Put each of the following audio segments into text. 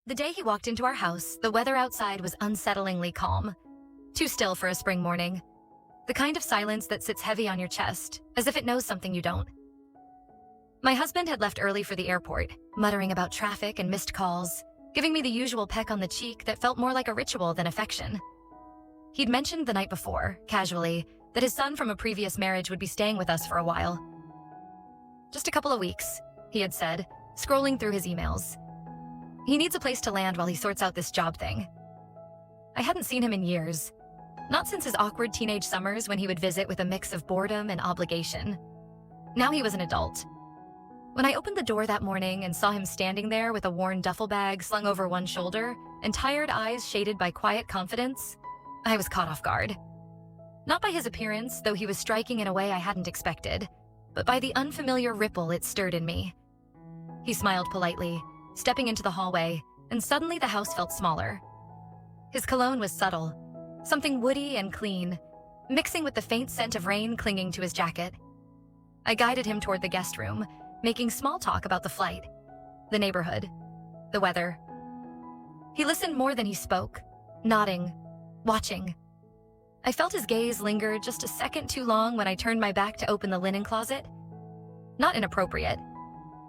The day he walked into our house, the weather outside was unsettlingly calm. Too still for a spring morning. The kind of silence that sits heavy on your chest, as if it knows something you don't. My husband had left early for the airport, muttering about traffic and missed calls, giving me the usual peck on the cheek that felt more like a ritual than affection. He'd mentioned the night before, casually, that his son from a previous marriage would be staying with us for a while. Just a couple of weeks, he had said, scrolling through his emails. He needs a place to land while he sorts out this job thing. I hadn't seen him in years. Not since his awkward teenage summers when he would visit with a mix of boredom and obligation. Now he was an adult. When I opened the door that morning and saw him standing there with a worn duffel bag slung over one shoulder and tired eyes shaded by quiet confidence, I was caught off guard. Not by his appearance, though he was striking in a way I hadn't expected, but by the unfamiliar ripple it stirred in me. He smiled politely, stepping into the hallway, and suddenly the house felt smaller. His cologne was subtle, something woody and clean, mixing with the faint scent of rain clinging to his jacket. I guided him toward the guest room, making small talk about the flight, the neighborhood, the weather. He listened more than he spoke, nodding, watching. I felt his gaze linger just a second too long when I turned my back to open the linen closet. Not inappropriate,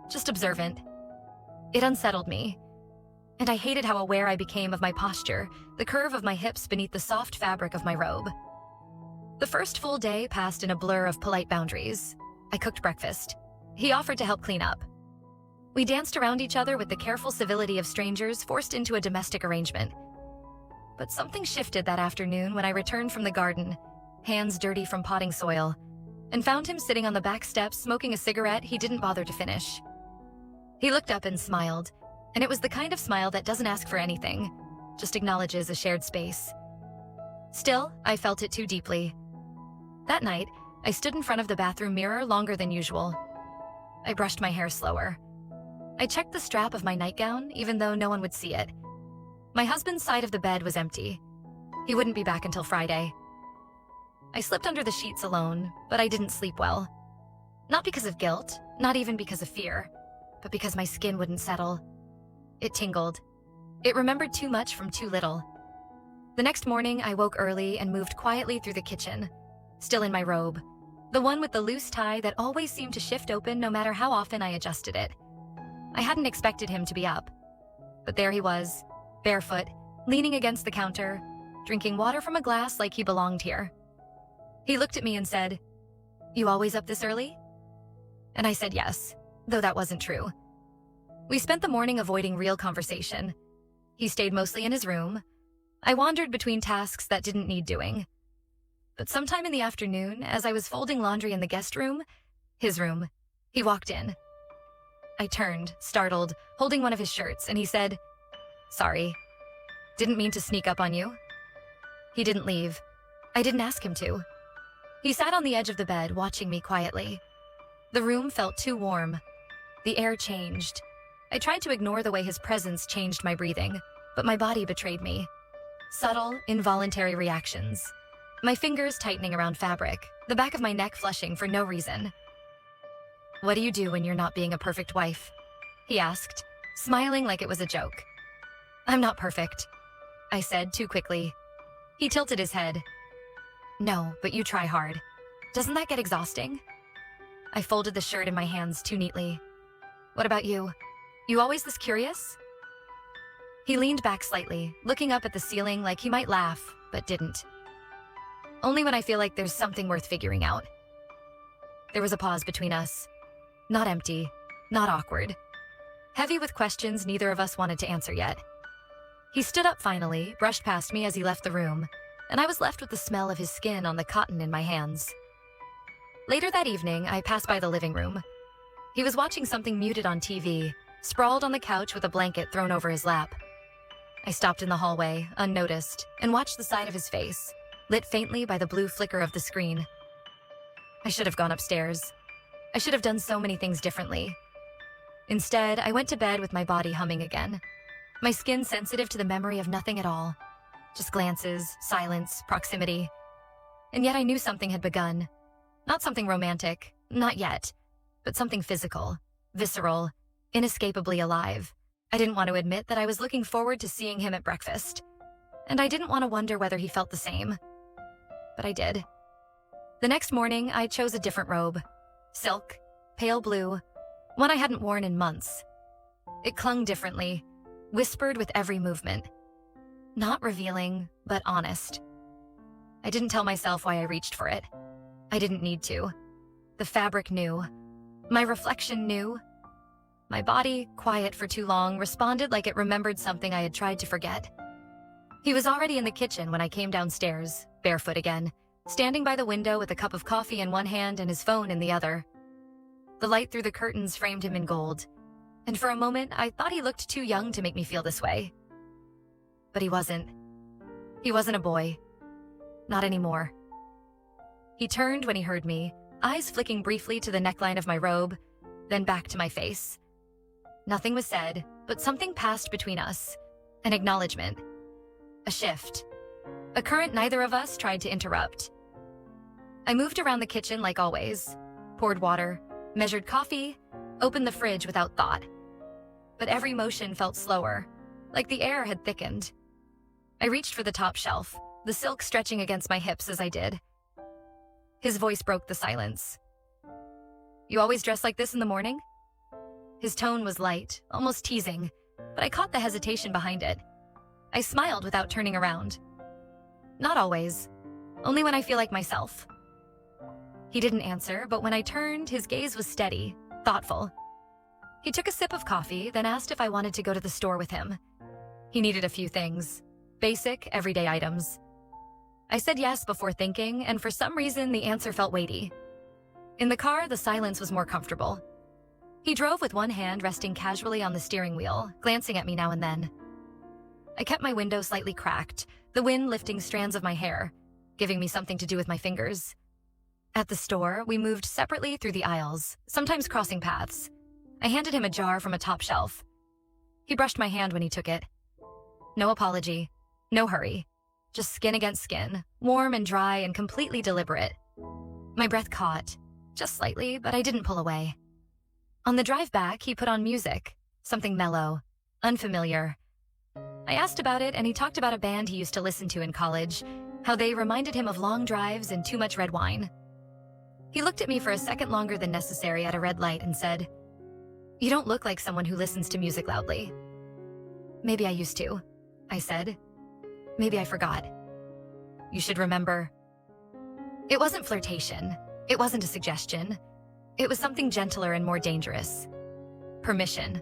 just observant. It unsettled me, and I hated how aware I became of my posture, the curve of my hips beneath the soft fabric of my robe. The first full day passed in a blur of polite boundaries. I cooked breakfast. He offered to help clean up. We danced around each other with the careful civility of strangers forced into a domestic arrangement. But something shifted that afternoon when I returned from the garden, hands dirty from potting soil, and found him sitting on the back steps smoking a cigarette he didn't bother to finish. He looked up and smiled, and it was the kind of smile that doesn't ask for anything, just acknowledges a shared space. Still, I felt it too deeply. That night, I stood in front of the bathroom mirror longer than usual. I brushed my hair slower. I checked the strap of my nightgown, even though no one would see it. My husband's side of the bed was empty. He wouldn't be back until Friday. I slipped under the sheets alone, but I didn't sleep well. Not because of guilt, not even because of fear, but because my skin wouldn't settle. It tingled. It remembered too much from too little. The next morning, I woke early and moved quietly through the kitchen, still in my robe, the one with the loose tie that always seemed to shift open no matter how often I adjusted it. I hadn't expected him to be up, but there he was, barefoot, leaning against the counter, drinking water from a glass like he belonged here. He looked at me and said, "You always up this early?" And I said yes, though that wasn't true. We spent the morning avoiding real conversation. He stayed mostly in his room. I wandered between tasks that didn't need doing. But sometime in the afternoon, as I was folding laundry in the guest room, his room, he walked in. I turned, startled, holding one of his shirts, and he said, "Sorry. Didn't mean to sneak up on you." He didn't leave. I didn't ask him to. He sat on the edge of the bed, watching me quietly. The room felt too warm. The air changed. I tried to ignore the way his presence changed my breathing, but my body betrayed me. Subtle, involuntary reactions. My fingers tightening around fabric, the back of my neck flushing for no reason. "What do you do when you're not being a perfect wife?" he asked, smiling like it was a joke. "I'm not perfect," I said too quickly. He tilted his head. "No, but you try hard. Doesn't that get exhausting?" I folded the shirt in my hands too neatly. "What about you? You always this curious?" He leaned back slightly, looking up at the ceiling like he might laugh, but didn't. "Only when I feel like there's something worth figuring out." There was a pause between us. Not empty, not awkward. Heavy with questions neither of us wanted to answer yet. He stood up finally, brushed past me as he left the room, and I was left with the smell of his skin on the cotton in my hands. Later that evening, I passed by the living room. He was watching something muted on TV, sprawled on the couch with a blanket thrown over his lap. I stopped in the hallway, unnoticed, and watched the side of his face, lit faintly by the blue flicker of the screen. I should have gone upstairs. I should have done so many things differently. Instead, I went to bed with my body humming again, my skin sensitive to the memory of nothing at all. Just glances, silence, proximity. And yet I knew something had begun. Not something romantic, not yet, but something physical, visceral, inescapably alive. I didn't want to admit that I was looking forward to seeing him at breakfast, and I didn't want to wonder whether he felt the same. But I did. The next morning, I chose a different robe. Silk, pale blue, one I hadn't worn in months. It clung differently, whispered with every movement. Not revealing, but honest. I didn't tell myself why I reached for it. I didn't need to. The fabric knew. My reflection knew. My body, quiet for too long, responded like it remembered something I had tried to forget. He was already in the kitchen when I came downstairs, barefoot again, standing by the window with a cup of coffee in one hand and his phone in the other. The light through the curtains framed him in gold, and for a moment I thought he looked too young to make me feel this way. But he wasn't. He wasn't a boy. Not anymore. He turned when he heard me, eyes flicking briefly to the neckline of my robe, then back to my face. Nothing was said, but something passed between us. An acknowledgement. A shift. A current neither of us tried to interrupt. I moved around the kitchen like always, poured water, measured coffee, opened the fridge without thought. But every motion felt slower, like the air had thickened. I reached for the top shelf, the silk stretching against my hips as I did. His voice broke the silence. "You always dress like this in the morning?" His tone was light, almost teasing, but I caught the hesitation behind it. I smiled without turning around. "Not always. Only when I feel like myself." He didn't answer, but when I turned, his gaze was steady, thoughtful. He took a sip of coffee, then asked if I wanted to go to the store with him. He needed a few things. Basic, everyday items. I said yes before thinking, and for some reason, the answer felt weighty. In the car, the silence was more comfortable. He drove with one hand resting casually on the steering wheel, glancing at me now and then. I kept my window slightly cracked, the wind lifting strands of my hair, giving me something to do with my fingers. At the store, we moved separately through the aisles, sometimes crossing paths. I handed him a jar from a top shelf. He brushed my hand when he took it. No apology, no hurry. Just skin against skin, warm and dry and completely deliberate. My breath caught, just slightly, but I didn't pull away. On the drive back, he put on music, something mellow, unfamiliar. I asked about it, and he talked about a band he used to listen to in college, how they reminded him of long drives and too much red wine. He looked at me for a second longer than necessary at a red light and said, "You don't look like someone who listens to music loudly." "Maybe I used to," I said. "Maybe I forgot." "You should remember." It wasn't flirtation. It wasn't a suggestion. It was something gentler and more dangerous. Permission.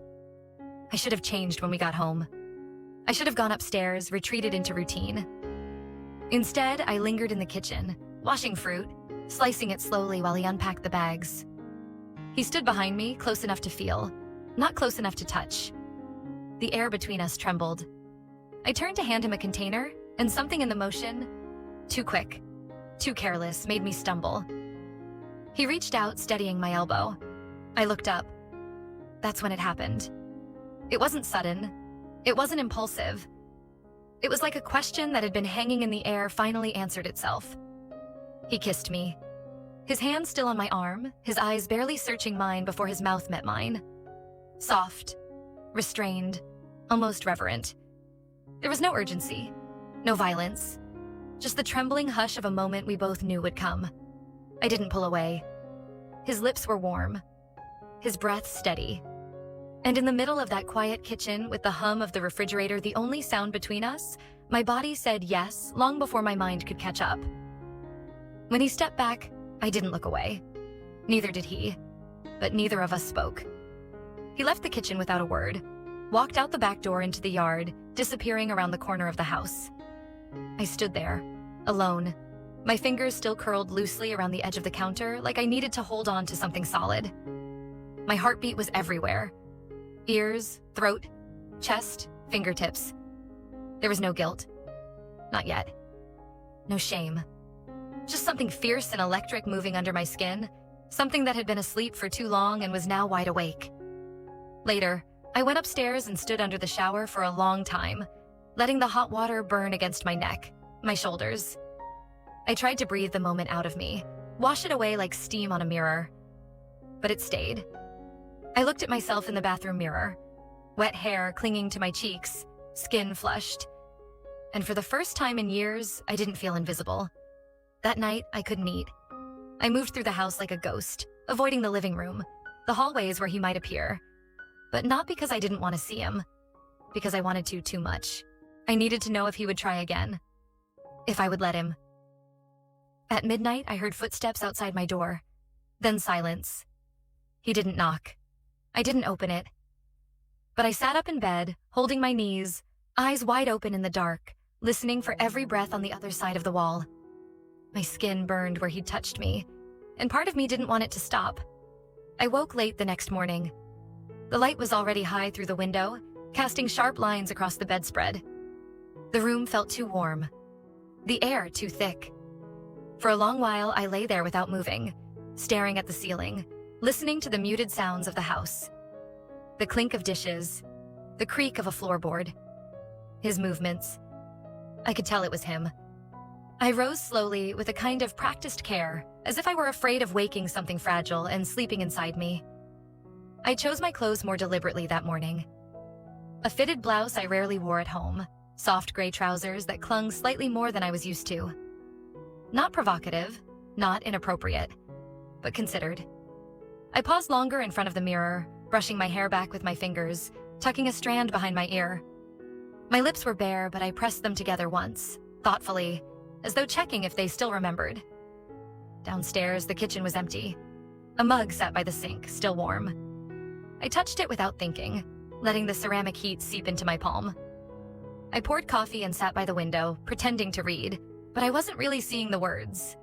I should have changed when we got home. I should have gone upstairs, retreated into routine. Instead, I lingered in the kitchen, washing fruit, slicing it slowly while he unpacked the bags. He stood behind me, close enough to feel, not close enough to touch. The air between us trembled. I turned to hand him a container, and something in the motion, too quick, too careless, made me stumble. He reached out, steadying my elbow. I looked up. That's when it happened. It wasn't sudden. It wasn't impulsive. It was like a question that had been hanging in the air finally answered itself. He kissed me. His hand still on my arm, his eyes barely searching mine before his mouth met mine. Soft, restrained, almost reverent. There was no urgency, no violence, just the trembling hush of a moment we both knew would come. I didn't pull away. His lips were warm, his breath steady. And in the middle of that quiet kitchen, with the hum of the refrigerator the only sound between us, my body said yes long before my mind could catch up. When he stepped back, I didn't look away. Neither did he, but neither of us spoke. He left the kitchen without a word, walked out the back door into the yard, disappearing around the corner of the house. I stood there, alone, my fingers still curled loosely around the edge of the counter, like I needed to hold on to something solid. My heartbeat was everywhere. Ears, throat, chest, fingertips. There was no guilt. Not yet. No shame. Just something fierce and electric moving under my skin, something that had been asleep for too long and was now wide awake. Later, I went upstairs and stood under the shower for a long time, letting the hot water burn against my neck, my shoulders. I tried to breathe the moment out of me, wash it away like steam on a mirror. But it stayed. I looked at myself in the bathroom mirror. wet hair clinging to my cheeks, skin flushed. And for the first time in years, I didn't feel invisible. That night, I couldn't eat. I moved through the house like a ghost, avoiding the living room, the hallways where he might appear. But not because I didn't want to see him, because I wanted to too much. I needed to know if he would try again, if I would let him. At midnight, I heard footsteps outside my door, then silence. He didn't knock. I didn't open it. But I sat up in bed, holding my knees, eyes wide open in the dark, listening for every breath on the other side of the wall. My skin burned where he'd touched me, and part of me didn't want it to stop. I woke late the next morning. The light was already high through the window, casting sharp lines across the bedspread. The room felt too warm, the air too thick. For a long while, I lay there without moving, staring at the ceiling, listening to the muted sounds of the house. The clink of dishes, the creak of a floorboard, his movements. I could tell it was him. I rose slowly with a kind of practiced care, as if I were afraid of waking something fragile and sleeping inside me. I chose my clothes more deliberately that morning. A fitted blouse I rarely wore at home, soft gray trousers that clung slightly more than I was used to. Not provocative, not inappropriate, but considered. I paused longer in front of the mirror, brushing my hair back with my fingers, tucking a strand behind my ear. My lips were bare, but I pressed them together once, thoughtfully, as though checking if they still remembered. Downstairs, the kitchen was empty. A mug sat by the sink, still warm. I touched it without thinking, letting the ceramic heat seep into my palm. I poured coffee and sat by the window, pretending to read, but I wasn't really seeing the words.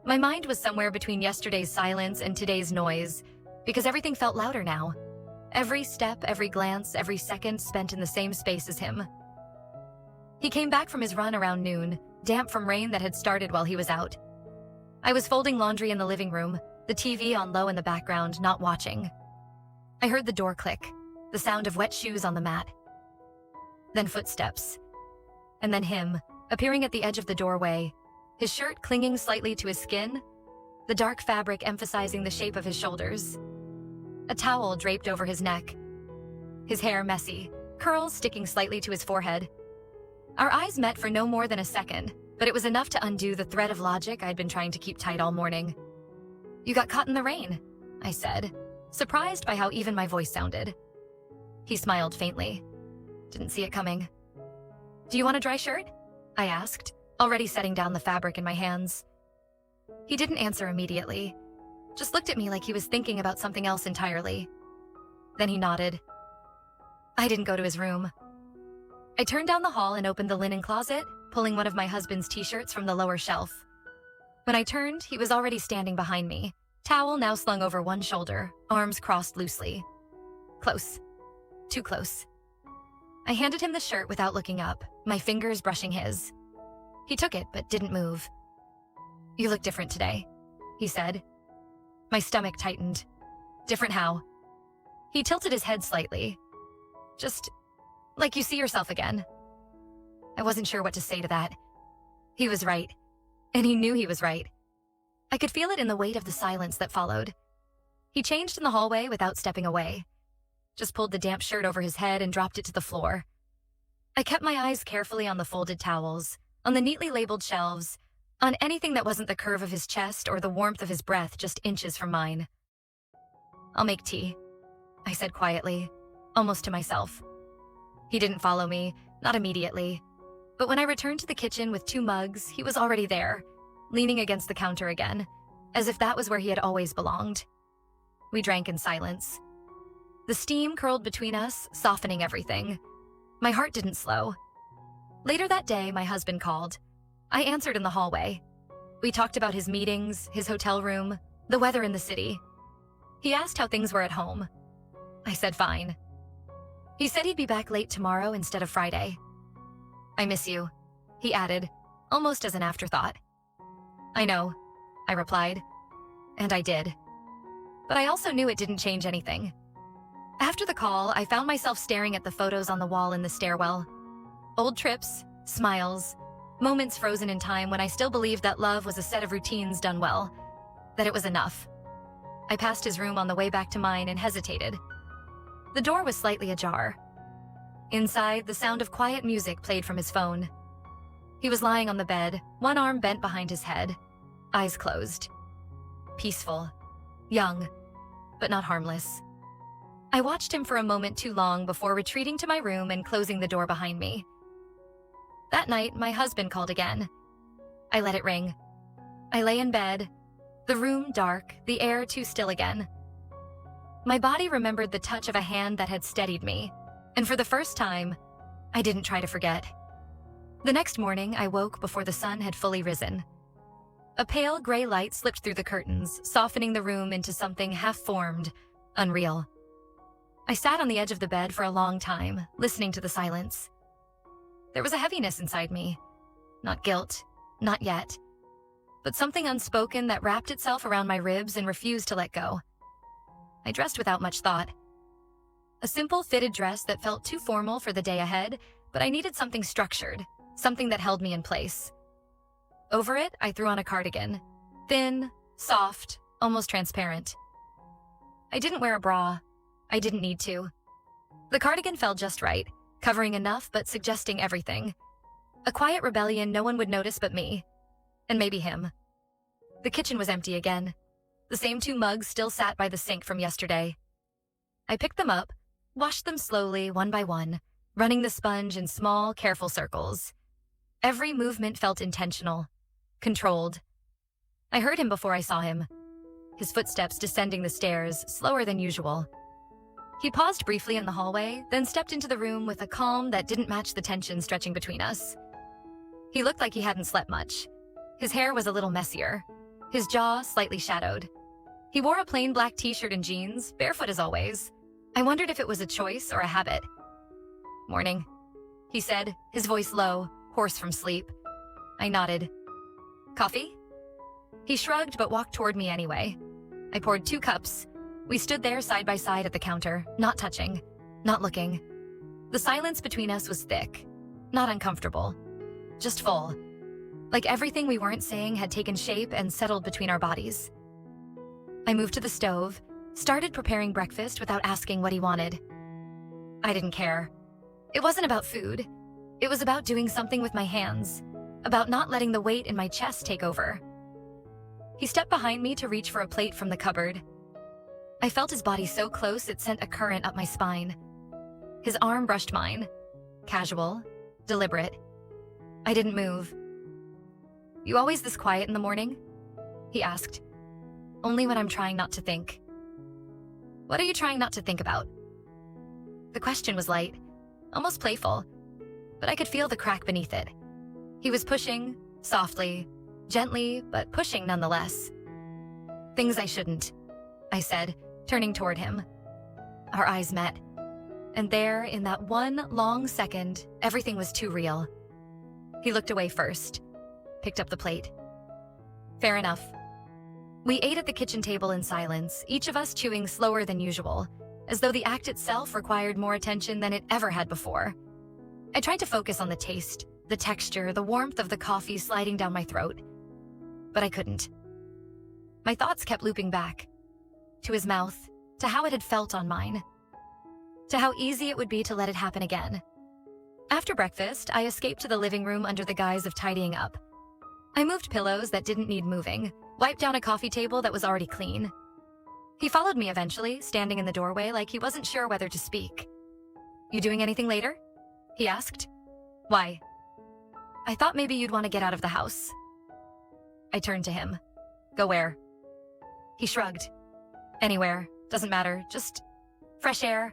My mind was somewhere between yesterday's silence and today's noise, because everything felt louder now. Every step, every glance, every second spent in the same space as him. He came back from his run around noon, damp from rain that had started while he was out. I was folding laundry in the living room, the TV on low in the background, not watching. I heard the door click, the sound of wet shoes on the mat. Then footsteps. And then him, appearing at the edge of the doorway, his shirt clinging slightly to his skin, the dark fabric emphasizing the shape of his shoulders. A towel draped over his neck. His hair messy, curls sticking slightly to his forehead. Our eyes met for no more than a second, but it was enough to undo the thread of logic I'd been trying to keep tight all morning. "You got caught in the rain," I said, surprised by how even my voice sounded. He smiled faintly. "Didn't see it coming." "Do you want a dry shirt?" I asked, already setting down the fabric in my hands. He didn't answer immediately, just looked at me like he was thinking about something else entirely. Then he nodded. I didn't go to his room. I turned down the hall and opened the linen closet, pulling one of my husband's t-shirts from the lower shelf. When I turned, he was already standing behind me, towel now slung over one shoulder, arms crossed loosely. Close. Too close. I handed him the shirt without looking up, my fingers brushing his. He took it, but didn't move. "You look different today," he said. My stomach tightened. Different how? He tilted his head slightly. "Just like you see yourself again." I wasn't sure what to say to that. He was right, and he knew he was right. I could feel it in the weight of the silence that followed. He changed in the hallway without stepping away. Just pulled the damp shirt over his head and dropped it to the floor. I kept my eyes carefully on the folded towels, on the neatly labeled shelves, on anything that wasn't the curve of his chest or the warmth of his breath just inches from mine. "I'll make tea," I said quietly, almost to myself. He didn't follow me, not immediately. But when I returned to the kitchen with 2 mugs, he was already there, leaning against the counter again, as if that was where he had always belonged. We drank in silence. The steam curled between us, softening everything. My heart didn't slow. Later that day, my husband called. I answered in the hallway. We talked about his meetings, his hotel room, the weather in the city. He asked how things were at home. I said fine. He said he'd be back late tomorrow instead of Friday. "I miss you," he added, almost as an afterthought. "I know," I replied. And I did. But I also knew it didn't change anything. After the call, I found myself staring at the photos on the wall in the stairwell. Old trips, smiles, moments frozen in time when I still believed that love was a set of routines done well, that it was enough. I passed his room on the way back to mine and hesitated. The door was slightly ajar. Inside, the sound of quiet music played from his phone. He was lying on the bed, one arm bent behind his head, eyes closed. Peaceful, young, but not harmless. I watched him for a moment too long before retreating to my room and closing the door behind me. That night, my husband called again. I let it ring. I lay in bed, the room dark, the air too still again. My body remembered the touch of a hand that had steadied me, and for the first time, I didn't try to forget. The next morning, I woke before the sun had fully risen. A pale gray light slipped through the curtains, softening the room into something half-formed, unreal. I sat on the edge of the bed for a long time, listening to the silence. There was a heaviness inside me. Not guilt, not yet, but something unspoken that wrapped itself around my ribs and refused to let go. I dressed without much thought. A simple fitted dress that felt too formal for the day ahead, but I needed something structured, something that held me in place. Over it, I threw on a cardigan. Thin, soft, almost transparent. I didn't wear a bra. I didn't need to. The cardigan felt just right, covering enough but suggesting everything. A quiet rebellion no one would notice but me. And maybe him. The kitchen was empty again. The same 2 mugs still sat by the sink from yesterday. I picked them up, washed them slowly, one by one, running the sponge in small, careful circles. Every movement felt intentional, controlled. I heard him before I saw him. His footsteps descending the stairs, slower than usual. He paused briefly in the hallway, then stepped into the room with a calm that didn't match the tension stretching between us. He looked like he hadn't slept much. His hair was a little messier, his jaw slightly shadowed. He wore a plain black t-shirt and jeans, barefoot as always. I wondered if it was a choice or a habit. "Morning," he said, his voice low, hoarse from sleep. I nodded. "Coffee?" He shrugged but walked toward me anyway. I poured 2 cups. We stood there side by side at the counter, not touching, not looking. The silence between us was thick, not uncomfortable, just full. Like everything we weren't saying had taken shape and settled between our bodies. I moved to the stove, started preparing breakfast without asking what he wanted. I didn't care. It wasn't about food. It was about doing something with my hands, about not letting the weight in my chest take over. He stepped behind me to reach for a plate from the cupboard. I felt his body so close it sent a current up my spine. His arm brushed mine. Casual, deliberate. I didn't move. "You always this quiet in the morning?" he asked. "Only when I'm trying not to think." "What are you trying not to think about?" The question was light, almost playful, but I could feel the crack beneath it. He was pushing, softly, gently, but pushing nonetheless. "Things I shouldn't," I said, turning toward him. Our eyes met, and there, in that one long second, everything was too real. He looked away first, picked up the plate. Fair enough. We ate at the kitchen table in silence, each of us chewing slower than usual, as though the act itself required more attention than it ever had before. I tried to focus on the taste, the texture, the warmth of the coffee sliding down my throat, but I couldn't. My thoughts kept looping back, to his mouth, to how it had felt on mine, to how easy it would be to let it happen again. After breakfast, I escaped to the living room under the guise of tidying up. I moved pillows that didn't need moving, wiped down a coffee table that was already clean. He followed me eventually, standing in the doorway like he wasn't sure whether to speak. "You doing anything later?" he asked. "Why?" "I thought maybe you'd want to get out of the house." I turned to him. "Go where?" He shrugged. "Anywhere, doesn't matter, just fresh air,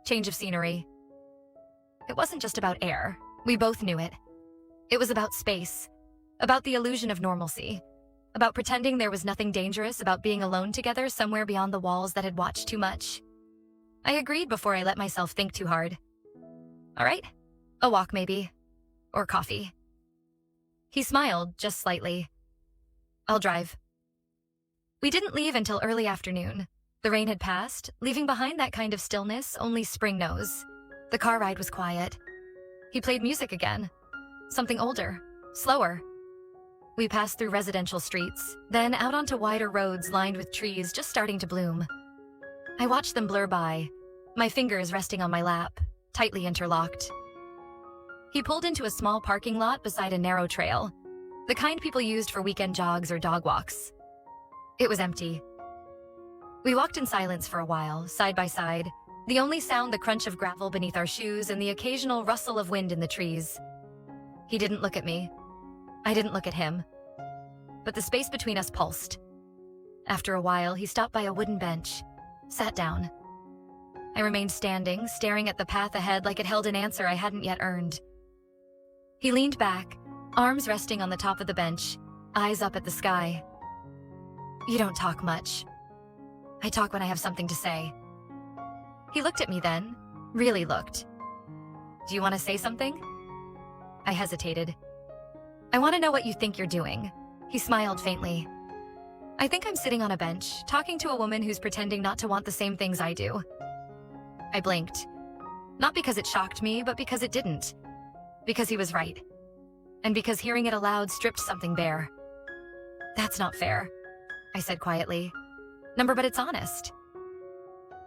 change of scenery." It wasn't just about air. We both knew it. It was about space, about the illusion of normalcy, about pretending there was nothing dangerous about being alone together somewhere beyond the walls that had watched too much. I agreed before I let myself think too hard. "All right, a walk maybe, or coffee." He smiled, just slightly. "I'll drive." We didn't leave until early afternoon. The rain had passed, leaving behind that kind of stillness only spring knows. The car ride was quiet. He played music again. Something older, slower. We passed through residential streets, then out onto wider roads lined with trees just starting to bloom. I watched them blur by, my fingers resting on my lap, tightly interlocked. He pulled into a small parking lot beside a narrow trail, the kind people used for weekend jogs or dog walks. It was empty. We walked in silence for a while, side by side, the only sound the crunch of gravel beneath our shoes and the occasional rustle of wind in the trees. He didn't look at me. I didn't look at him. But the space between us pulsed. After a while, he stopped by a wooden bench, sat down. I remained standing, staring at the path ahead like it held an answer I hadn't yet earned. He leaned back, arms resting on the top of the bench, eyes up at the sky. "You don't talk much." "I talk when I have something to say." He looked at me then, really looked. "Do you want to say something?" I hesitated. "I want to know what you think you're doing." He smiled faintly. "I think I'm sitting on a bench, talking to a woman who's pretending not to want the same things I do." I blinked. Not because it shocked me, but because it didn't. Because he was right. And because hearing it aloud stripped something bare. "That's not fair," I said quietly. But it's honest."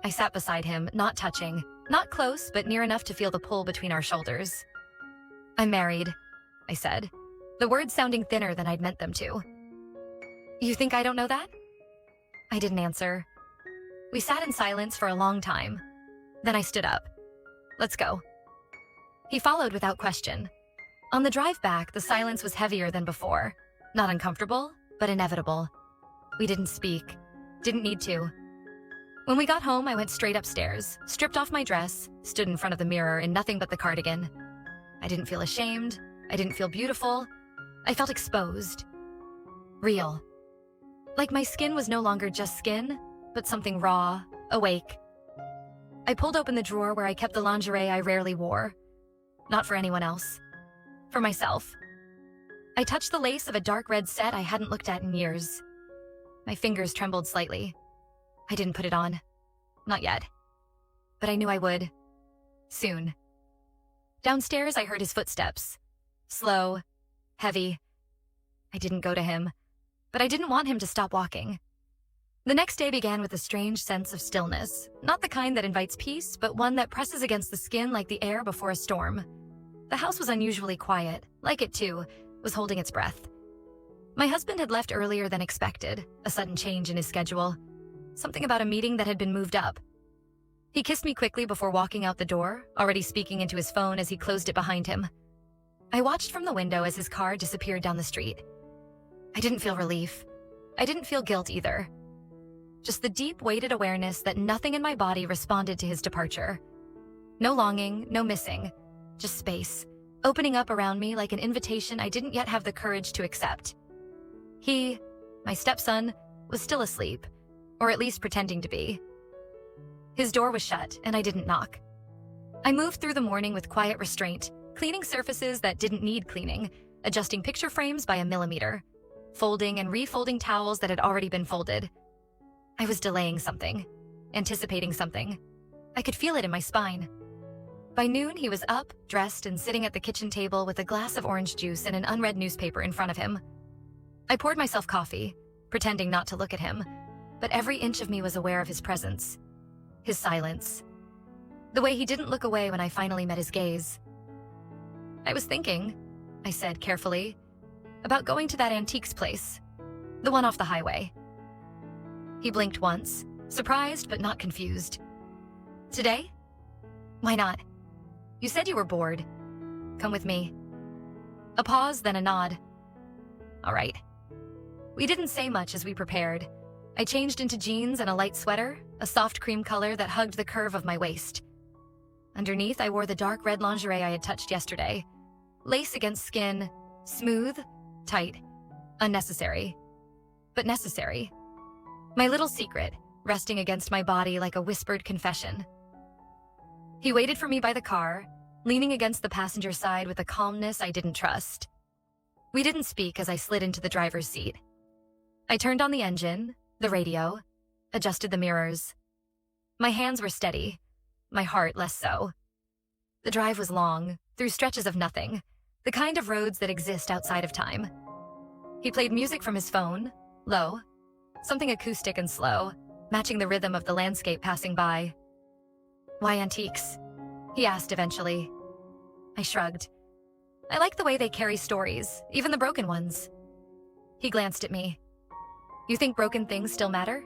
I sat beside him, not touching, not close, but near enough to feel the pull between our shoulders. "I'm married," I said, the words sounding thinner than I'd meant them to. "You think I don't know that?" I didn't answer. We sat in silence for a long time. Then I stood up. "Let's go." He followed without question. On the drive back, the silence was heavier than before. Not uncomfortable, but inevitable. We didn't speak. Didn't need to. When we got home, I went straight upstairs, stripped off my dress, stood in front of the mirror in nothing but the cardigan. I didn't feel ashamed. I didn't feel beautiful. I felt exposed. Real. Like my skin was no longer just skin, but something raw, awake. I pulled open the drawer where I kept the lingerie I rarely wore. Not for anyone else. For myself. I touched the lace of a dark red set I hadn't looked at in years. My fingers trembled slightly. I didn't put it on. Not yet. But I knew I would. Soon. Downstairs, I heard his footsteps. Slow. Heavy. I didn't go to him. But I didn't want him to stop walking. The next day began with a strange sense of stillness. Not the kind that invites peace, but one that presses against the skin like the air before a storm. The house was unusually quiet. Like it, too, was holding its breath. My husband had left earlier than expected, a sudden change in his schedule. Something about a meeting that had been moved up. He kissed me quickly before walking out the door, already speaking into his phone as he closed it behind him. I watched from the window as his car disappeared down the street. I didn't feel relief. I didn't feel guilt either. Just the deep, weighted awareness that nothing in my body responded to his departure. No longing, no missing. Just space, opening up around me like an invitation I didn't yet have the courage to accept. He, my stepson, was still asleep, or at least pretending to be. His door was shut, and I didn't knock. I moved through the morning with quiet restraint, cleaning surfaces that didn't need cleaning, adjusting picture frames by a millimeter, folding and refolding towels that had already been folded. I was delaying something, anticipating something. I could feel it in my spine. By noon, he was up, dressed, and sitting at the kitchen table with a glass of orange juice and an unread newspaper in front of him. I poured myself coffee, pretending not to look at him, but every inch of me was aware of his presence, his silence, the way he didn't look away when I finally met his gaze. "I was thinking," I said carefully, "about going to that antiques place, the one off the highway." He blinked once, surprised but not confused. "Today? Why not? You said you were bored. Come with me." A pause, then a nod. "All right." We didn't say much as we prepared. I changed into jeans and a light sweater, a soft cream color that hugged the curve of my waist. Underneath, I wore the dark red lingerie I had touched yesterday. Lace against skin, smooth, tight, unnecessary, but necessary. My little secret, resting against my body like a whispered confession. He waited for me by the car, leaning against the passenger side with a calmness I didn't trust. We didn't speak as I slid into the driver's seat. I turned on the engine, the radio, adjusted the mirrors. My hands were steady, my heart less so. The drive was long, through stretches of nothing, the kind of roads that exist outside of time. He played music from his phone, low, something acoustic and slow, matching the rhythm of the landscape passing by. "Why antiques?" he asked eventually. I shrugged. I like the way they carry stories, even the broken ones. He glanced at me. You think broken things still matter?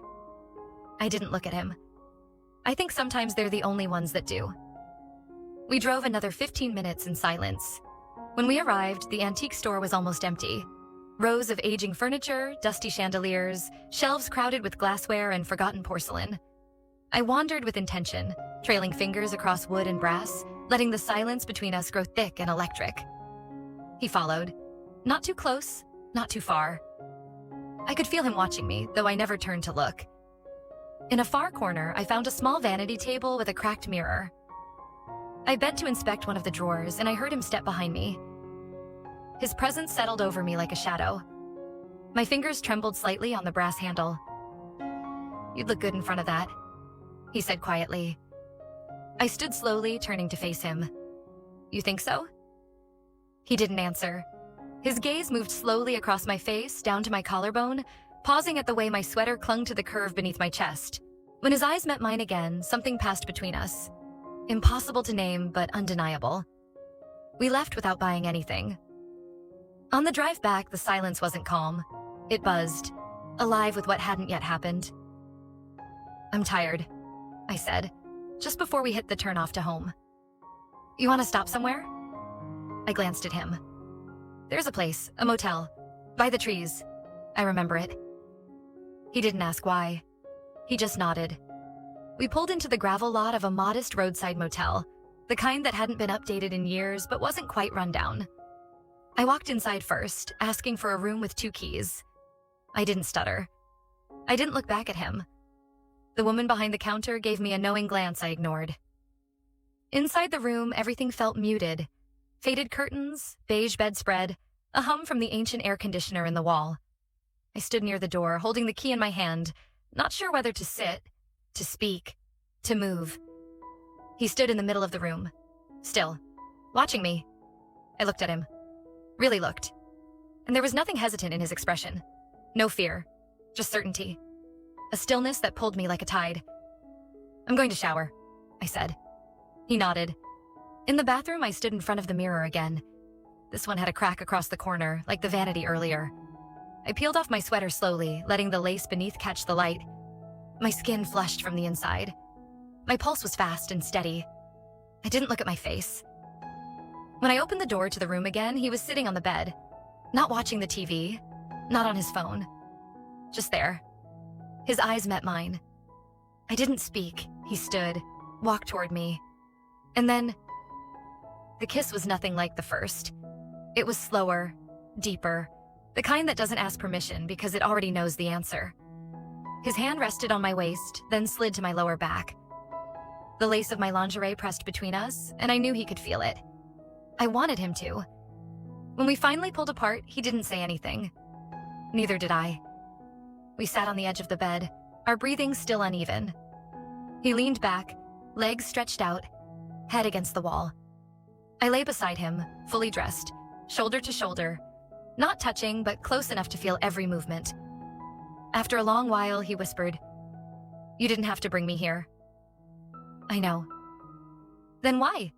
I didn't look at him. I think sometimes they're the only ones that do. We drove another 15 minutes in silence. When we arrived, the antique store was almost empty. Rows of aging furniture, dusty chandeliers, shelves crowded with glassware and forgotten porcelain. I wandered with intention, trailing fingers across wood and brass, letting the silence between us grow thick and electric. He followed. Not too close, not too far. I could feel him watching me, though I never turned to look. In a far corner, I found a small vanity table with a cracked mirror. I bent to inspect one of the drawers, and I heard him step behind me. His presence settled over me like a shadow. My fingers trembled slightly on the brass handle. You'd look good in front of that, he said quietly. I stood slowly, turning to face him. You think so? He didn't answer. His gaze moved slowly across my face, down to my collarbone, pausing at the way my sweater clung to the curve beneath my chest. When his eyes met mine again, something passed between us. Impossible to name, but undeniable. We left without buying anything. On the drive back, the silence wasn't calm. It buzzed, alive with what hadn't yet happened. I'm tired, I said, just before we hit the turnoff to home. You want to stop somewhere? I glanced at him. There's a place, a motel, by the trees. I remember it. He didn't ask why. He just nodded. We pulled into the gravel lot of a modest roadside motel, the kind that hadn't been updated in years but wasn't quite run down. I walked inside first, asking for a room with 2 keys. I didn't stutter. I didn't look back at him. The woman behind the counter gave me a knowing glance I ignored. Inside the room, everything felt muted. Faded curtains, beige bedspread, a hum from the ancient air conditioner in the wall. I stood near the door, holding the key in my hand, not sure whether to sit, to speak, to move. He stood in the middle of the room, still, watching me. I looked at him. Really looked. And there was nothing hesitant in his expression. No fear, just certainty. A stillness that pulled me like a tide. I'm going to shower, I said. He nodded. In the bathroom, I stood in front of the mirror again. This one had a crack across the corner, like the vanity earlier. I peeled off my sweater slowly, letting the lace beneath catch the light. My skin flushed from the inside. My pulse was fast and steady. I didn't look at my face. When I opened the door to the room again, he was sitting on the bed, not watching the TV, not on his phone. Just there. His eyes met mine. I didn't speak. He stood, walked toward me. And then, the kiss was nothing like the first. It was slower, deeper, the kind that doesn't ask permission because it already knows the answer. His hand rested on my waist, then slid to my lower back. The lace of my lingerie pressed between us, and I knew he could feel it. I wanted him to. When we finally pulled apart, he didn't say anything. Neither did I. We sat on the edge of the bed, our breathing still uneven. He leaned back, legs stretched out, head against the wall. I lay beside him, fully dressed, shoulder to shoulder, not touching, but close enough to feel every movement. After a long while, he whispered, "You didn't have to bring me here." I know. Then why?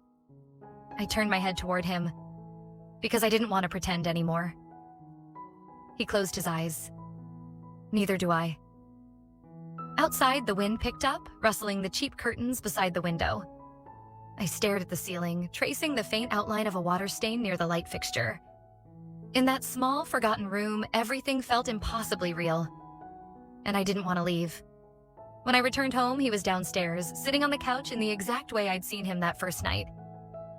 I turned my head toward him, because I didn't want to pretend anymore. He closed his eyes. Neither do I. Outside, the wind picked up, rustling the cheap curtains beside the window. I stared at the ceiling, tracing the faint outline of a water stain near the light fixture. In that small, forgotten room, everything felt impossibly real. And I didn't want to leave. When I returned home, he was downstairs, sitting on the couch in the exact way I'd seen him that first night.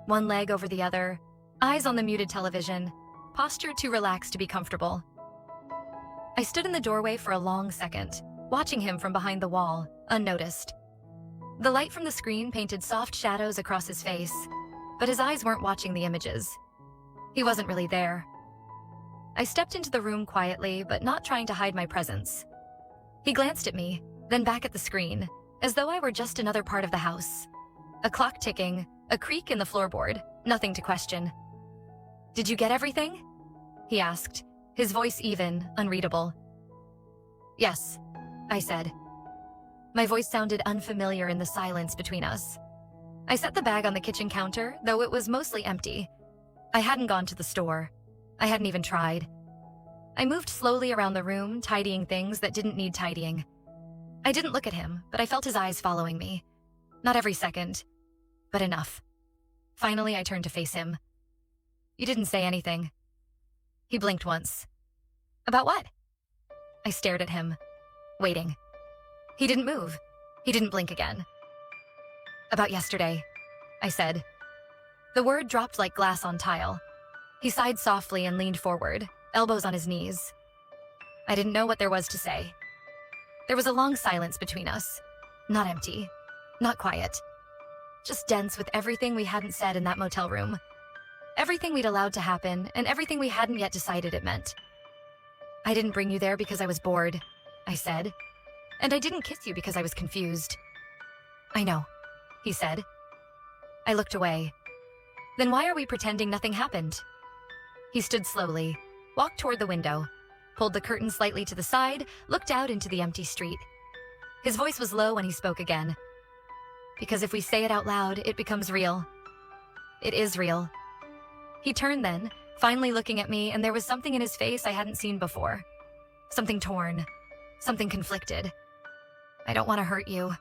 One leg over the other, eyes on the muted television, posture too relaxed to be comfortable. I stood in the doorway for a long second, watching him from behind the wall, unnoticed. The light from the screen painted soft shadows across his face, but his eyes weren't watching the images. He wasn't really there. I stepped into the room quietly, but not trying to hide my presence. He glanced at me, then back at the screen, as though I were just another part of the house. A clock ticking, a creak in the floorboard, nothing to question. "Did you get everything?" he asked, his voice even, unreadable. "Yes," I said. My voice sounded unfamiliar in the silence between us. I set the bag on the kitchen counter, though it was mostly empty. I hadn't gone to the store. I hadn't even tried. I moved slowly around the room, tidying things that didn't need tidying. I didn't look at him, but I felt his eyes following me. Not every second, but enough. Finally, I turned to face him. "You didn't say anything." He blinked once. "About what?" I stared at him, waiting. He didn't move. He didn't blink again. "About yesterday," I said. The word dropped like glass on tile. He sighed softly and leaned forward, elbows on his knees. I didn't know what there was to say. There was a long silence between us. Not empty, not quiet. Just dense with everything we hadn't said in that motel room. Everything we'd allowed to happen, and everything we hadn't yet decided it meant. "I didn't bring you there because I was bored," I said. "And I didn't kiss you because I was confused." "I know," he said. I looked away. "Then why are we pretending nothing happened?" He stood slowly, walked toward the window, pulled the curtain slightly to the side, looked out into the empty street. His voice was low when he spoke again. "Because if we say it out loud, it becomes real. It is real." He turned then, finally looking at me, and there was something in his face I hadn't seen before. Something torn, something conflicted. "I don't want to hurt you,"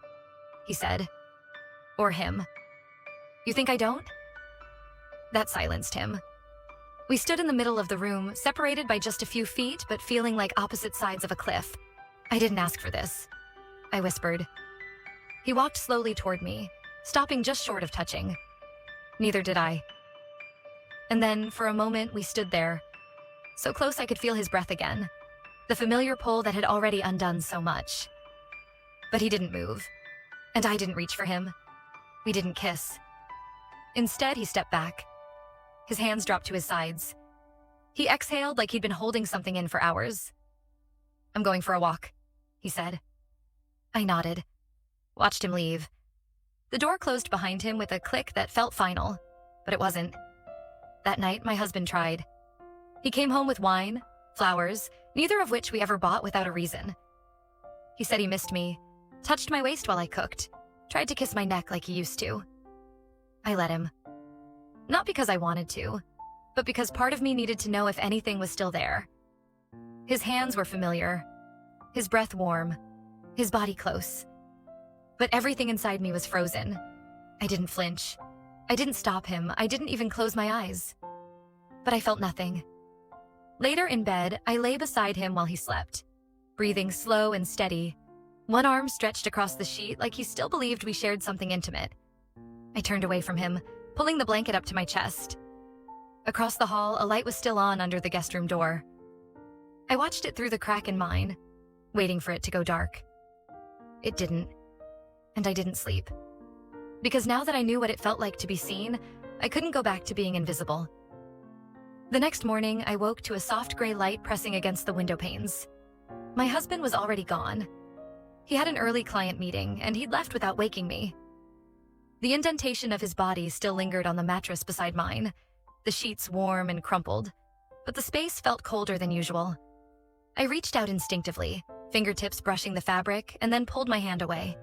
he said. "Or him." "You think I don't?" That silenced him. We stood in the middle of the room, separated by just a few feet, but feeling like opposite sides of a cliff. "I didn't ask for this," I whispered. He walked slowly toward me, stopping just short of touching. Neither did I. And then, for a moment, we stood there, so close I could feel his breath again, the familiar pull that had already undone so much. But he didn't move, and I didn't reach for him. We didn't kiss. Instead, he stepped back. His hands dropped to his sides. He exhaled like he'd been holding something in for hours. "I'm going for a walk," he said. I nodded, watched him leave. The door closed behind him with a click that felt final, but it wasn't. That night, my husband tried. He came home with wine, flowers, neither of which we ever bought without a reason. He said he missed me, touched my waist while I cooked, tried to kiss my neck like he used to. I let him. Not because I wanted to, but because part of me needed to know if anything was still there. His hands were familiar, his breath warm, his body close. But everything inside me was frozen. I didn't flinch. I didn't stop him. I didn't even close my eyes. But I felt nothing. Later in bed, I lay beside him while he slept, breathing slow and steady, one arm stretched across the sheet like he still believed we shared something intimate. I turned away from him, pulling the blanket up to my chest. Across the hall, a light was still on under the guest room door. I watched it through the crack in mine, waiting for it to go dark. It didn't, and I didn't sleep. Because now that I knew what it felt like to be seen, I couldn't go back to being invisible. The next morning, I woke to a soft gray light pressing against the window panes. My husband was already gone. He had an early client meeting, and he'd left without waking me. The indentation of his body still lingered on the mattress beside mine, the sheets warm and crumpled, but the space felt colder than usual. I reached out instinctively, fingertips brushing the fabric, and then pulled my hand away.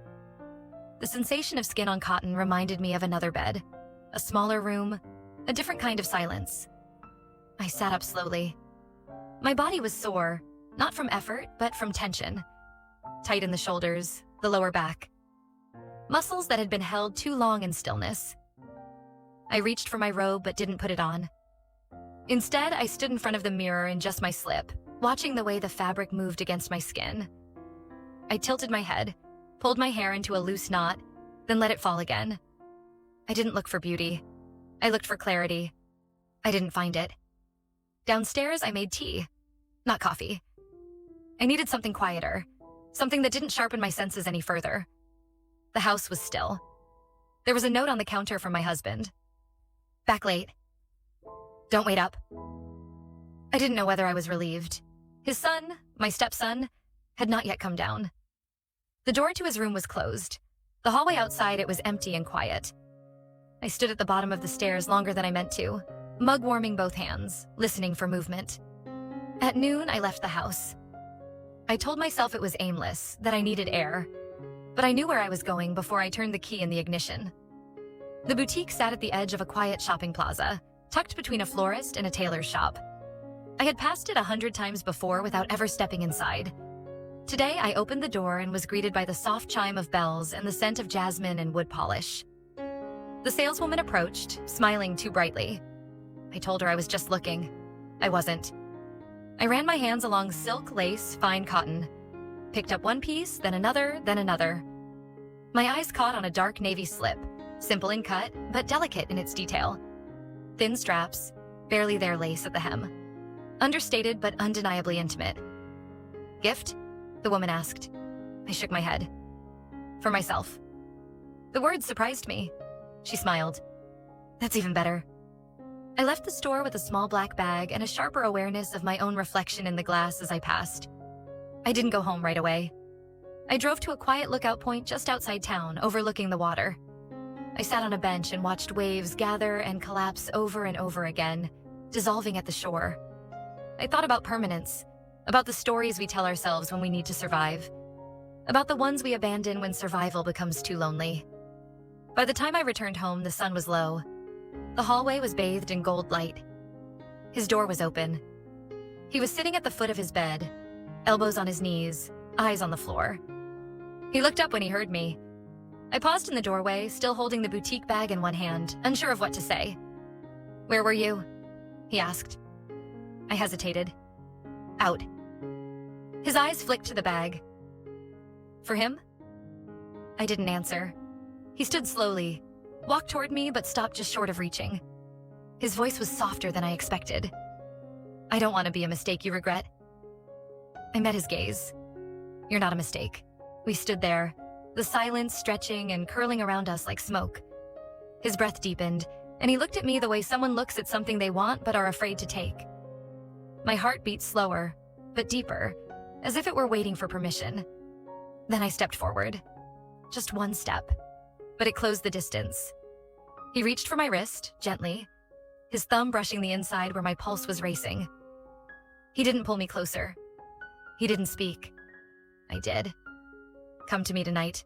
The sensation of skin on cotton reminded me of another bed, a smaller room, a different kind of silence. I sat up slowly. My body was sore, not from effort, but from tension. Tight in the shoulders, the lower back. Muscles that had been held too long in stillness. I reached for my robe but didn't put it on. Instead, I stood in front of the mirror in just my slip, watching the way the fabric moved against my skin. I tilted my head, pulled my hair into a loose knot, then let it fall again. I didn't look for beauty. I looked for clarity. I didn't find it. Downstairs, I made tea, not coffee. I needed something quieter, something that didn't sharpen my senses any further. The house was still. There was a note on the counter from my husband. "Back late. Don't wait up." I didn't know whether I was relieved. His son, my stepson, had not yet come down. The door to his room was closed. The hallway outside, it was empty and quiet. I stood at the bottom of the stairs longer than I meant to, mug warming both hands, listening for movement. At noon, I left the house. I told myself it was aimless, that I needed air, but I knew where I was going before I turned the key in the ignition. The boutique sat at the edge of a quiet shopping plaza, tucked between a florist and a tailor's shop. I had passed it 100 times before without ever stepping inside. Today, I opened the door and was greeted by the soft chime of bells and the scent of jasmine and wood polish. The saleswoman approached, smiling too brightly. I told her I was just looking. I wasn't. I ran my hands along silk, lace, fine cotton. Picked up one piece, then another, then another. My eyes caught on a dark navy slip, simple in cut, but delicate in its detail. Thin straps, barely there lace at the hem. Understated but undeniably intimate. Gift? The woman asked. I shook my head. For myself. The words surprised me. She smiled. That's even better. I left the store with a small black bag and a sharper awareness of my own reflection in the glass as I passed. I didn't go home right away. I drove to a quiet lookout point just outside town, overlooking the water. I sat on a bench and watched waves gather and collapse over and over again, dissolving at the shore. I thought about permanence, about the stories we tell ourselves when we need to survive, about the ones we abandon when survival becomes too lonely. By the time I returned home, the sun was low. The hallway was bathed in gold light. His door was open. He was sitting at the foot of his bed, elbows on his knees, eyes on the floor. He looked up when he heard me. I paused in the doorway, still holding the boutique bag in one hand, unsure of what to say. "Where were you?" he asked. I hesitated. "Out." His eyes flicked to the bag. "For him?" I didn't answer. He stood slowly, walked toward me but stopped just short of reaching. His voice was softer than I expected. "I don't want to be a mistake you regret." I met his gaze. "You're not a mistake." We stood there, the silence stretching and curling around us like smoke. His breath deepened, and he looked at me the way someone looks at something they want but are afraid to take. My heart beat slower, but deeper, as if it were waiting for permission. Then I stepped forward. Just one step, but it closed the distance. He reached for my wrist, gently, his thumb brushing the inside where my pulse was racing. He didn't pull me closer. He didn't speak. I did. "Come to me tonight."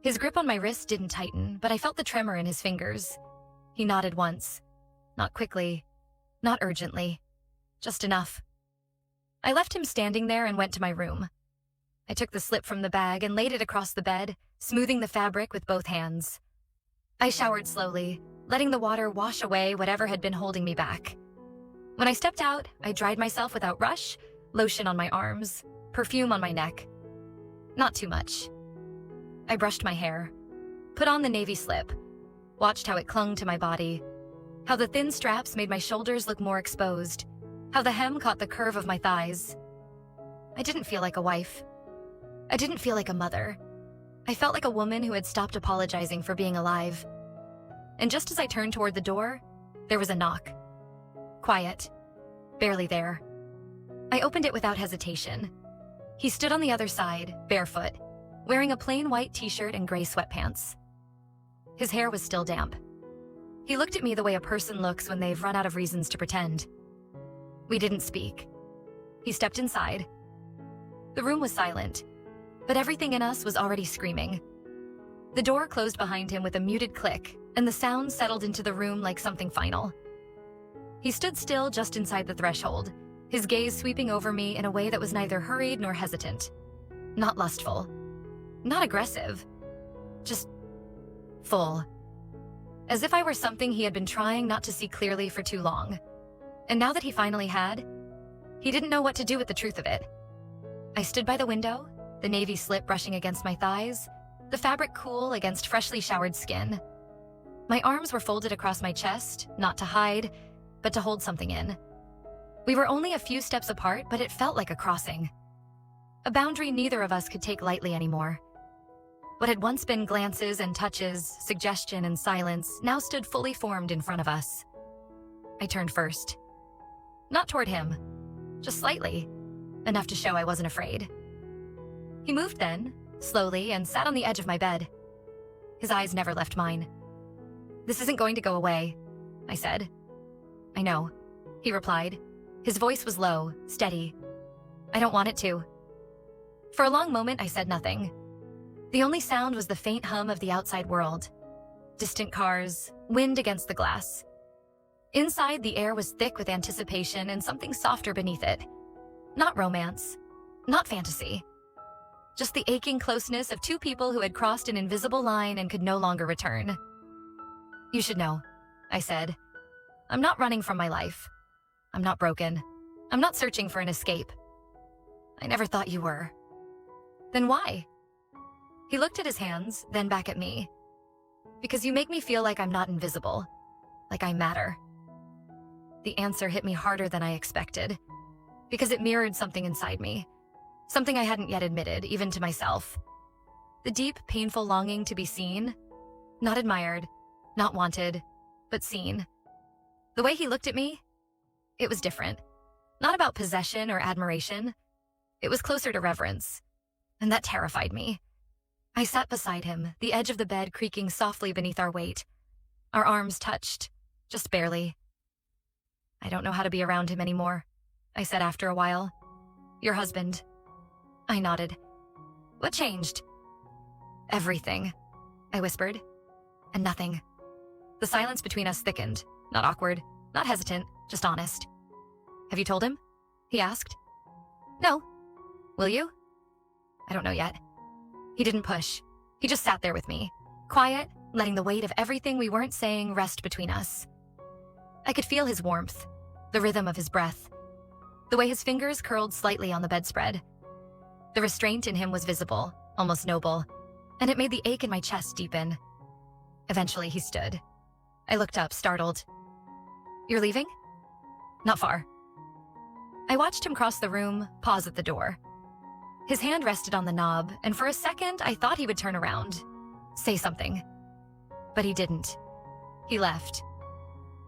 His grip on my wrist didn't tighten, but I felt the tremor in his fingers. He nodded once. Not quickly, not urgently, just enough. I left him standing there and went to my room. I took the slip from the bag and laid it across the bed, smoothing the fabric with both hands. I showered slowly, letting the water wash away whatever had been holding me back. When I stepped out, I dried myself without rush, lotion on my arms, perfume on my neck. Not too much. I brushed my hair, put on the navy slip, watched how it clung to my body, how the thin straps made my shoulders look more exposed, how the hem caught the curve of my thighs. I didn't feel like a wife. I didn't feel like a mother. I felt like a woman who had stopped apologizing for being alive. And just as I turned toward the door, there was a knock. Quiet. Barely there. I opened it without hesitation. He stood on the other side, barefoot, wearing a plain white t-shirt and gray sweatpants. His hair was still damp. He looked at me the way a person looks when they've run out of reasons to pretend. We didn't speak. He stepped inside. The room was silent, but everything in us was already screaming. The door closed behind him with a muted click, and the sound settled into the room like something final. He stood still just inside the threshold, his gaze sweeping over me in a way that was neither hurried nor hesitant. Not lustful. Not aggressive. Just full. As if I were something he had been trying not to see clearly for too long. And now that he finally had, he didn't know what to do with the truth of it. I stood by the window, the navy slip brushing against my thighs, the fabric cool against freshly showered skin. My arms were folded across my chest, not to hide, but to hold something in. We were only a few steps apart, but it felt like a crossing. A boundary neither of us could take lightly anymore. What had once been glances and touches, suggestion and silence, now stood fully formed in front of us. I turned first. Not toward him, just slightly, enough to show I wasn't afraid. He moved then, slowly, and sat on the edge of my bed. His eyes never left mine. "This isn't going to go away," I said. "I know," he replied. His voice was low, steady. "I don't want it to." For a long moment, I said nothing. The only sound was the faint hum of the outside world. Distant cars, wind against the glass. Inside, the air was thick with anticipation and something softer beneath it. Not romance, not fantasy. Just the aching closeness of two people who had crossed an invisible line and could no longer return. "You should know," I said. "I'm not running from my life. I'm not broken. I'm not searching for an escape. I never thought you were." "Then why?" He looked at his hands, then back at me. "Because you make me feel like I'm not invisible, like I matter." The answer hit me harder than I expected, because it mirrored something inside me, something I hadn't yet admitted, even to myself. The deep, painful longing to be seen, not admired, not wanted, but seen. The way he looked at me, it was different. Not about possession or admiration. It was closer to reverence, and that terrified me. I sat beside him, the edge of the bed creaking softly beneath our weight. Our arms touched, just barely. "I don't know how to be around him anymore," I said after a while. "Your husband." I nodded. "What changed?" "Everything," I whispered. "And nothing." The silence between us thickened, not awkward, not hesitant, just honest. "Have you told him?" he asked. "No." "Will you?" "I don't know yet." He didn't push. He just sat there with me, quiet, letting the weight of everything we weren't saying rest between us. I could feel his warmth, the rhythm of his breath, the way his fingers curled slightly on the bedspread. The restraint in him was visible, almost noble, and it made the ache in my chest deepen. Eventually, he stood. I looked up, startled. "You're leaving?" "Not far." I watched him cross the room, pause at the door. His hand rested on the knob, and for a second, I thought he would turn around, say something. But he didn't. He left.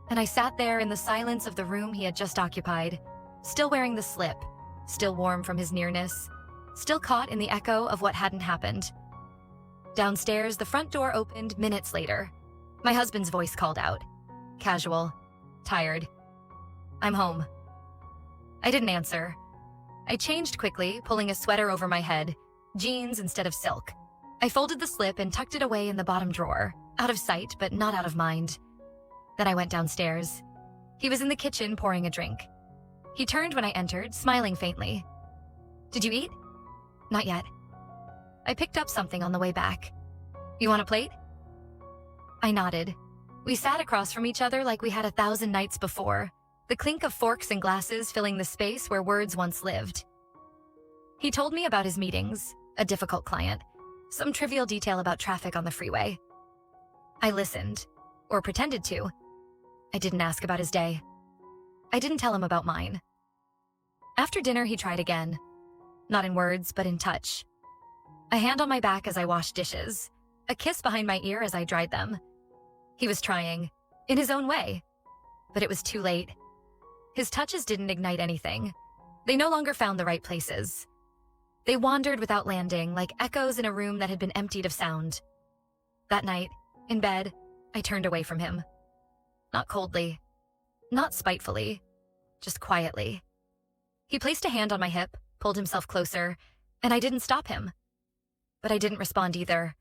And I sat there in the silence of the room he had just occupied, still wearing the slip, still warm from his nearness, still caught in the echo of what hadn't happened. Downstairs, the front door opened minutes later. My husband's voice called out. Casual, tired. "I'm home." I didn't answer. I changed quickly, pulling a sweater over my head, jeans instead of silk. I folded the slip and tucked it away in the bottom drawer, out of sight but not out of mind. Then I went downstairs. He was in the kitchen pouring a drink. He turned when I entered, smiling faintly. "Did you eat?" "Not yet." I picked up something on the way back. "You want a plate?" I nodded. We sat across from each other like we had 1,000 nights before, the clink of forks and glasses filling the space where words once lived. He told me about his meetings, a difficult client, some trivial detail about traffic on the freeway. I listened, or pretended to. I didn't ask about his day. I didn't tell him about mine. After dinner, he tried again. Not in words, but in touch. A hand on my back as I washed dishes, a kiss behind my ear as I dried them. He was trying, in his own way, but it was too late. His touches didn't ignite anything. They no longer found the right places. They wandered without landing, like echoes in a room that had been emptied of sound. That night, in bed, I turned away from him. Not coldly, not spitefully, just quietly. He placed a hand on my hip, pulled himself closer, and I didn't stop him. But I didn't respond either.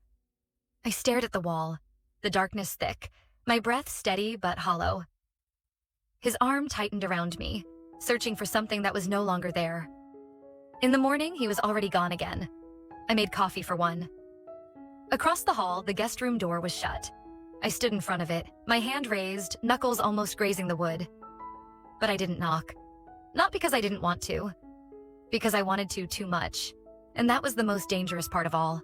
I stared at the wall, the darkness thick, my breath steady but hollow. His arm tightened around me, searching for something that was no longer there. In the morning, he was already gone again. I made coffee for one. Across the hall, the guest room door was shut. I stood in front of it, my hand raised, knuckles almost grazing the wood. But I didn't knock. Not because I didn't want to, because I wanted to too much, and that was the most dangerous part of all.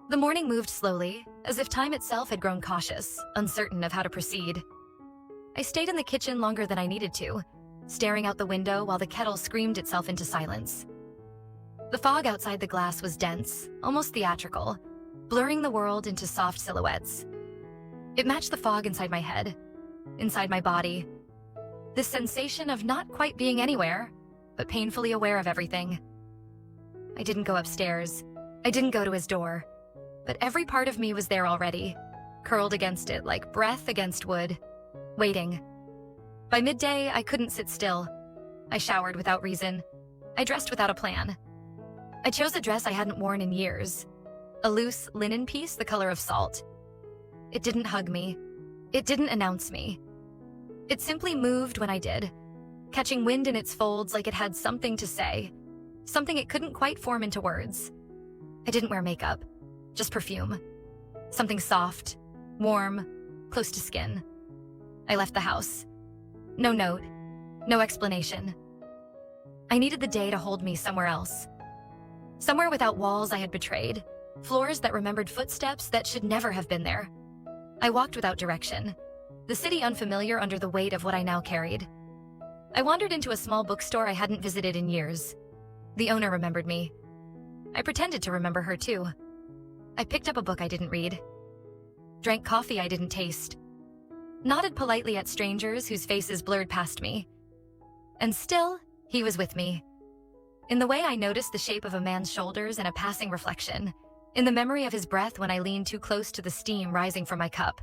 The morning moved slowly, as if time itself had grown cautious, uncertain of how to proceed. I stayed in the kitchen longer than I needed to, staring out the window while the kettle screamed itself into silence. The fog outside the glass was dense, almost theatrical, blurring the world into soft silhouettes. It matched the fog inside my head, inside my body. This sensation of not quite being anywhere, but painfully aware of everything. I didn't go upstairs. I didn't go to his door. But every part of me was there already, curled against it like breath against wood, waiting. By midday, I couldn't sit still. I showered without reason. I dressed without a plan. I chose a dress I hadn't worn in years, a loose linen piece the color of salt. It didn't hug me. It didn't announce me. It simply moved when I did, catching wind in its folds like it had something to say, something it couldn't quite form into words. I didn't wear makeup, just perfume. Something soft, warm, close to skin. I left the house. No note, no explanation. I needed the day to hold me somewhere else. Somewhere without walls I had betrayed, floors that remembered footsteps that should never have been there. I walked without direction, the city unfamiliar under the weight of what I now carried. I wandered into a small bookstore I hadn't visited in years. The owner remembered me. I pretended to remember her too. I picked up a book I didn't read, drank coffee I didn't taste, nodded politely at strangers whose faces blurred past me. And still, he was with me. In the way I noticed the shape of a man's shoulders in a passing reflection, in the memory of his breath when I leaned too close to the steam rising from my cup.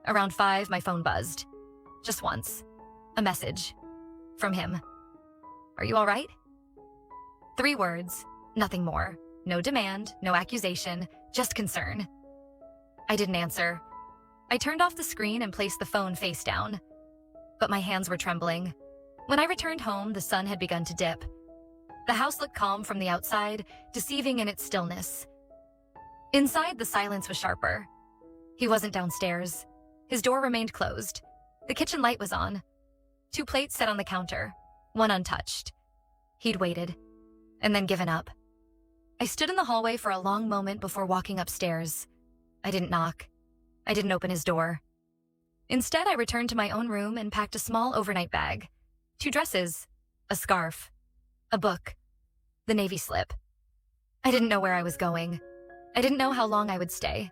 Around 5, my phone buzzed. Just once. A message. From him. Are you all right? 3 words, nothing more. No demand, no accusation, just concern. I didn't answer. I turned off the screen and placed the phone face down. But my hands were trembling. When I returned home, the sun had begun to dip. The house looked calm from the outside, deceiving in its stillness. Inside, the silence was sharper. He wasn't downstairs. His door remained closed. The kitchen light was on. 2 plates set on the counter, 1 untouched. He'd waited, and then given up. I stood in the hallway for a long moment before walking upstairs. I didn't knock. I didn't open his door. Instead, I returned to my own room and packed a small overnight bag. 2 dresses, a scarf, a book, the navy slip. I didn't know where I was going. I didn't know how long I would stay.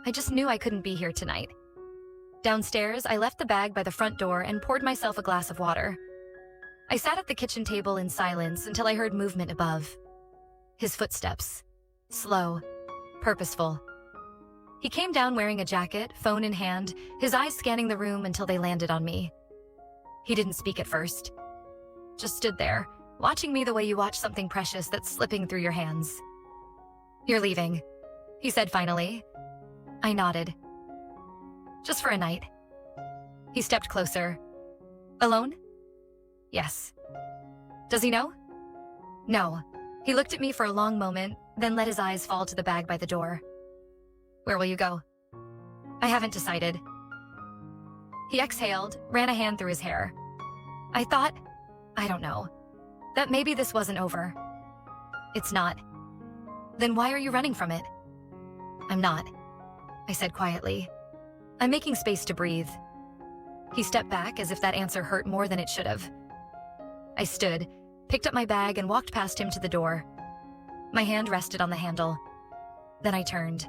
I just knew I couldn't be here tonight. Downstairs, I left the bag by the front door and poured myself a glass of water. I sat at the kitchen table in silence until I heard movement above. His footsteps. Slow. Purposeful. He came down wearing a jacket, phone in hand, his eyes scanning the room until they landed on me. He didn't speak at first. Just stood there, watching me the way you watch something precious that's slipping through your hands. You're leaving, he said finally. I nodded. Just for a night. He stepped closer. Alone? Yes. Does he know? No. He looked at me for a long moment, then let his eyes fall to the bag by the door. Where will you go? I haven't decided. He exhaled, ran a hand through his hair. I thought, I don't know, that maybe this wasn't over. It's not. Then why are you running from it? I'm not, I said quietly. I'm making space to breathe. He stepped back as if that answer hurt more than it should have. I stood, picked up my bag and walked past him to the door. My hand rested on the handle. Then I turned.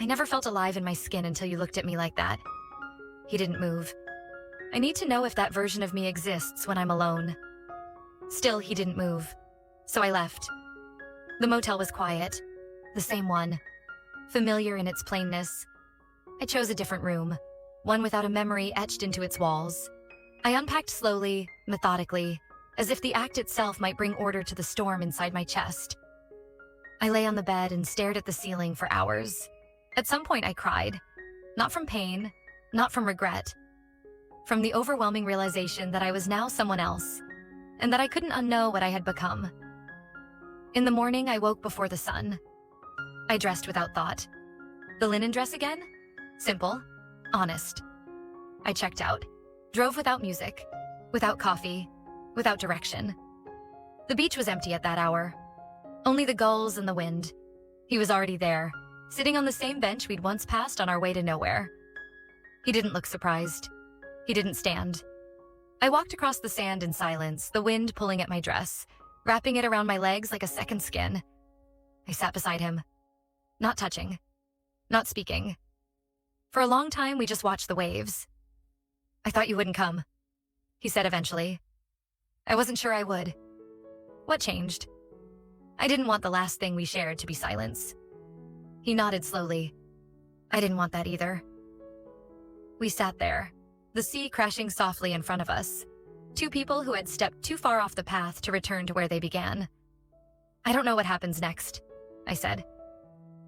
I never felt alive in my skin until you looked at me like that. He didn't move. I need to know if that version of me exists when I'm alone. Still, he didn't move. So I left. The motel was quiet. The same one. Familiar in its plainness. I chose a different room. One without a memory etched into its walls. I unpacked slowly, methodically, as if the act itself might bring order to the storm inside my chest. I lay on the bed and stared at the ceiling for hours. At some point I cried. Not from pain, not from regret. From the overwhelming realization that I was now someone else, and that I couldn't unknow what I had become. In the morning, I woke before the sun. I dressed without thought. The linen dress again? Simple, honest. I checked out, drove without music, without coffee, without direction. The beach was empty at that hour. Only the gulls and the wind. He was already there, sitting on the same bench we'd once passed on our way to nowhere. He didn't look surprised. He didn't stand. I walked across the sand in silence, the wind pulling at my dress, wrapping it around my legs like a second skin. I sat beside him, not touching, not speaking. For a long time, we just watched the waves. I thought you wouldn't come, he said eventually. I wasn't sure I would. What changed? I didn't want the last thing we shared to be silence. He nodded slowly. I didn't want that either. We sat there, the sea crashing softly in front of us. 2 people who had stepped too far off the path to return to where they began. I don't know what happens next, I said.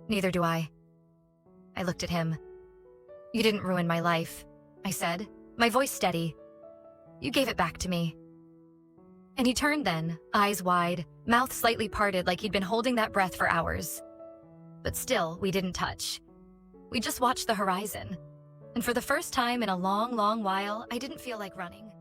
Neither do I. I looked at him. "You didn't ruin my life," I said, my voice steady. "You gave it back to me." And he turned then, eyes wide, mouth slightly parted like he'd been holding that breath for hours. But still, we didn't touch. We just watched the horizon. And for the first time in a long, long while, I didn't feel like running.